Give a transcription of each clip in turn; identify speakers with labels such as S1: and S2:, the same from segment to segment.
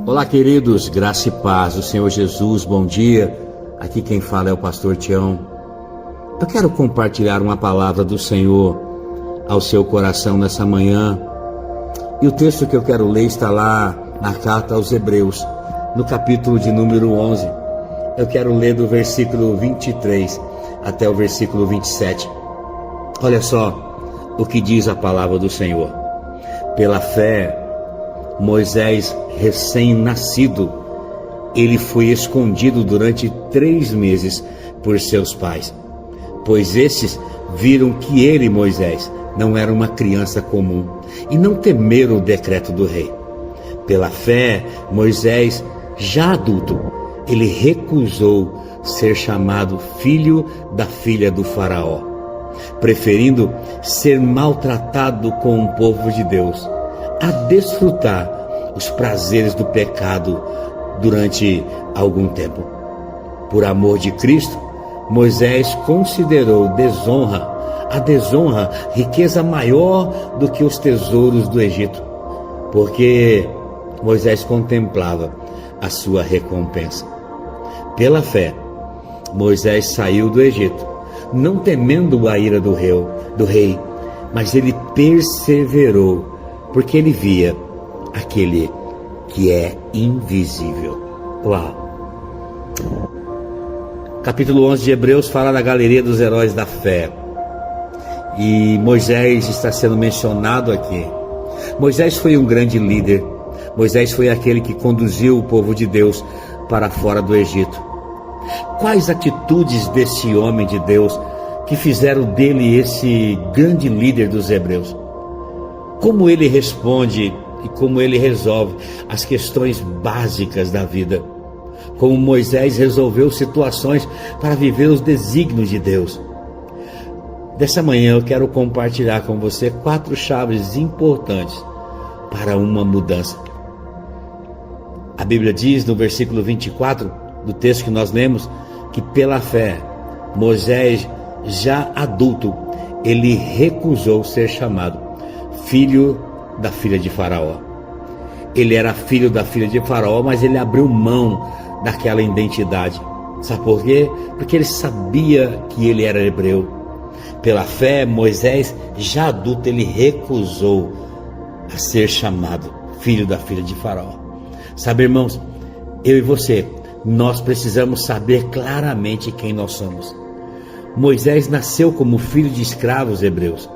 S1: Olá, queridos, graça e paz do Senhor Jesus, bom dia. Aqui quem fala é o pastor Tião. Eu quero compartilhar uma palavra do Senhor ao seu coração nessa manhã. E o texto que eu quero ler está lá na carta aos Hebreus, no capítulo de número 11. Eu quero ler do versículo 23 até o versículo 27. Olha só o que diz a palavra do Senhor. Pela fé, Moisés, recém-nascido, ele foi escondido durante 3 meses por seus pais, pois estes viram que ele, Moisés, não era uma criança comum e não temeram o decreto do rei. Pela fé, Moisés, já adulto, ele recusou ser chamado filho da filha do faraó, preferindo ser maltratado com o povo de Deus a desfrutar os prazeres do pecado durante algum tempo. Por amor de Cristo, Moisés considerou a desonra riqueza maior do que os tesouros do Egito, porque Moisés contemplava a sua recompensa. Pela fé, Moisés saiu do Egito, não temendo a ira do rei, mas ele perseverou, porque ele via aquele que é invisível. Uau! Capítulo 11 de Hebreus fala da galeria dos heróis da fé. E Moisés está sendo mencionado aqui. Moisés foi um grande líder. Moisés foi aquele que conduziu o povo de Deus para fora do Egito. Quais atitudes desse homem de Deus que fizeram dele esse grande líder dos hebreus? Como ele responde e como ele resolve as questões básicas da vida. Como Moisés resolveu situações para viver os desígnios de Deus. Dessa manhã eu quero compartilhar com você 4 chaves importantes para uma mudança. A Bíblia diz no versículo 24 do texto que nós lemos que pela fé, Moisés, já adulto, ele recusou ser chamado filho da filha de Faraó. Ele era filho da filha de Faraó, mas ele abriu mão daquela identidade. Sabe por quê? Porque ele sabia que ele era hebreu. Pela fé, Moisés, já adulto, ele recusou a ser chamado filho da filha de Faraó. Sabe, irmãos, eu e você, nós precisamos saber claramente quem nós somos. Moisés nasceu como filho de escravos hebreus.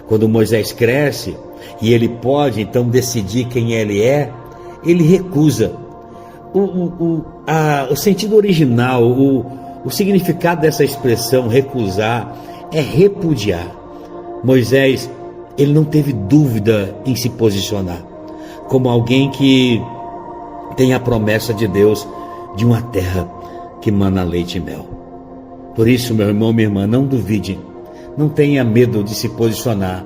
S1: Quando Moisés cresce e ele pode então decidir quem ele é, ele recusa. O sentido original, o significado dessa expressão recusar é repudiar. Moisés, ele não teve dúvida em se posicionar como alguém que tem a promessa de Deus de uma terra que mana leite e mel. Por isso, meu irmão, minha irmã, não duvide. Não tenha medo de se posicionar.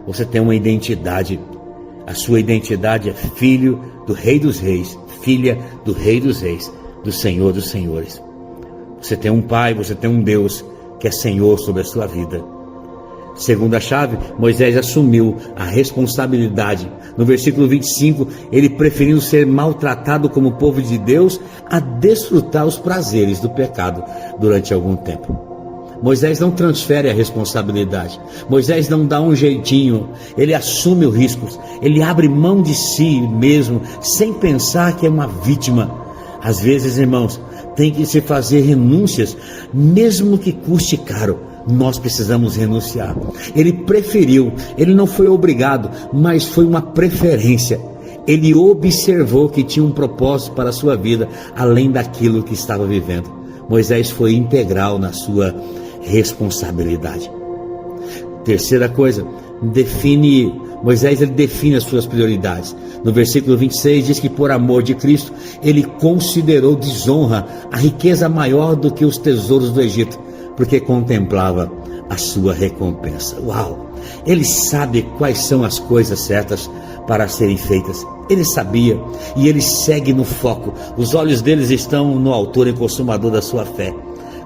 S1: Você tem uma identidade. A sua identidade é filho do Rei dos Reis, filha do Rei dos Reis, do Senhor dos Senhores. Você tem um Pai, você tem um Deus que é Senhor sobre a sua vida. Segunda chave, Moisés assumiu a responsabilidade. No versículo 25, ele preferiu ser maltratado como povo de Deus a desfrutar os prazeres do pecado durante algum tempo. Moisés não transfere a responsabilidade. Moisés não dá um jeitinho. Ele assume os riscos. Ele abre mão de si mesmo, sem pensar que é uma vítima. Às vezes, irmãos, tem que se fazer renúncias, mesmo que custe caro. Nós precisamos renunciar. Ele preferiu, ele não foi obrigado, mas foi uma preferência. Ele observou que tinha um propósito para a sua vida, além daquilo que estava vivendo. Moisés foi integral na sua responsabilidade. Terceira coisa, Moisés ele define as suas prioridades. No versículo 26 diz que por amor de Cristo, ele considerou desonra a riqueza maior do que os tesouros do Egito, porque contemplava a sua recompensa. Uau! Ele sabe quais são as coisas certas para serem feitas. Ele sabia e ele segue no foco. Os olhos deles estão no autor e consumador da sua fé.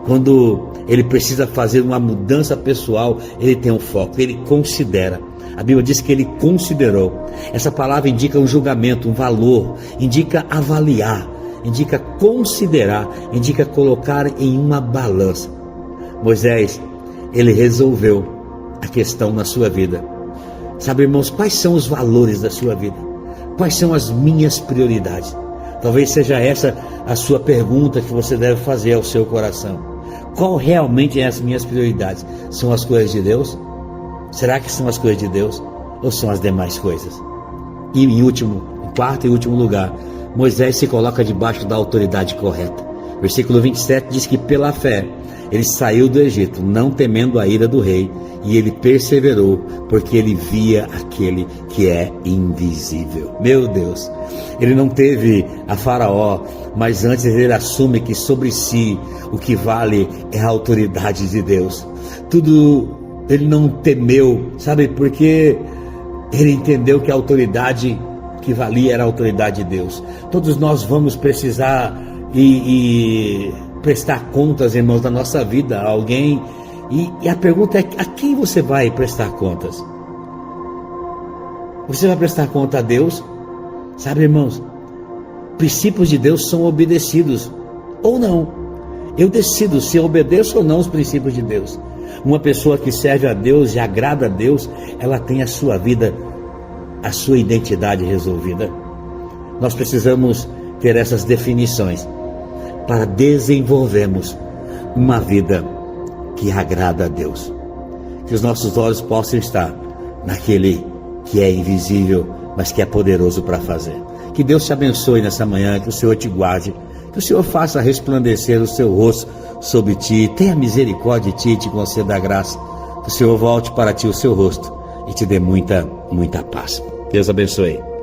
S1: Quando ele precisa fazer uma mudança pessoal, ele tem um foco, ele considera A Bíblia diz que ele considerou. Essa palavra indica um julgamento, um valor, indica avaliar, indica considerar, indica colocar em uma balança. Moisés, ele resolveu a questão na sua vida. Sabe, irmãos, quais são os valores da sua vida? Quais são as minhas prioridades? Talvez seja essa a sua pergunta que você deve fazer ao seu coração. Qual realmente é as minhas prioridades? São as coisas de Deus? Será que são as coisas de Deus? Ou são as demais coisas? E em quarto e último lugar, Moisés se coloca debaixo da autoridade correta. Versículo 27 diz que pela fé ele saiu do Egito, não temendo a ira do rei, e ele perseverou, porque ele via aquele que é invisível. Meu Deus, ele não teve a Faraó, mas antes ele assume que sobre si o que vale é a autoridade de Deus. Tudo ele não temeu, sabe, porque ele entendeu que a autoridade que valia era a autoridade de Deus. Todos nós vamos precisar e prestar contas, irmãos, da nossa vida a alguém, e a pergunta é: a quem você vai prestar contas? Você vai prestar conta a Deus? Sabe, irmãos, princípios de Deus são obedecidos ou não. Eu decido se eu obedeço ou não os princípios de Deus. Uma pessoa que serve a Deus e agrada a Deus, ela tem a sua vida, a sua identidade resolvida. Nós precisamos ter essas definições para desenvolvermos uma vida que agrada a Deus. Que os nossos olhos possam estar naquele que é invisível, mas que é poderoso para fazer. Que Deus te abençoe nessa manhã, que o Senhor te guarde, que o Senhor faça resplandecer o seu rosto sobre ti, tenha misericórdia de ti e te conceda a graça. Que o Senhor volte para ti o seu rosto e te dê muita, muita paz. Deus abençoe.